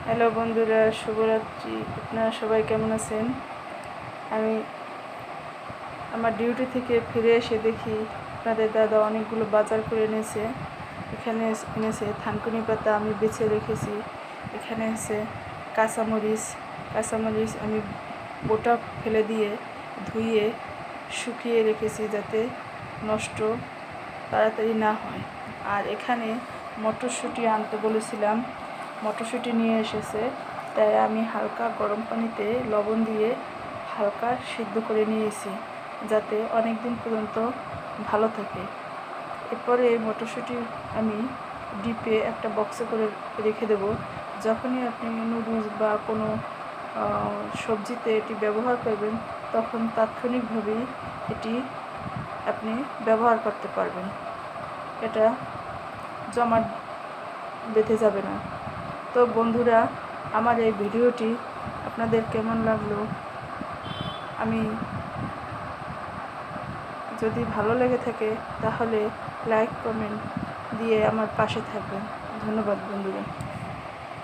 Hello বন্ধুরা, শুভরাত্রি। আপনারা সবাই কেমন আছেন? আমি আমার ডিউটি থেকে ফিরে এসে দেখি আপনাদের দাদা অনেকগুলো বাজার করে এনেছে। এখানে এনেছে থানকুনি পাতা, আমি বেছে রেখেছি। এখানে আছে কাঁচামরিচ আমি বোটা ফেলে দিয়ে ধুয়ে শুকিয়ে রেখেছি যাতে নষ্ট তাড়াতাড়ি না হয়। আর এখানে মটরশুঁটি আনতে বলেছিলাম, মটরশুঁটি নিয়ে এসেছে, তাই আমি হালকা গরম পানিতে লবণ দিয়ে হালকা সিদ্ধ করে নিয়েছি যাতে অনেক দিন পর্যন্ত ভালো থাকে। এরপরে এই মটরশুঁটি আমি ডিপে একটা বক্সে করে রেখে দেব। যখনই আপনি নুডলস বা কোনো সবজিতে এটি ব্যবহার করবেন তখন তাৎক্ষণিকভাবেই এটি আপনি ব্যবহার করতে পারবেন। এটা জমা বেঁধে যাবে না। তো বন্ধুরা, আমার এই ভিডিওটি আপনাদের কেমন লাগলো? আমি যদি ভালো লেগে থাকে তাহলে লাইক কমেন্ট দিয়ে আমার পাশে থাকবেন। ধন্যবাদ বন্ধুরা।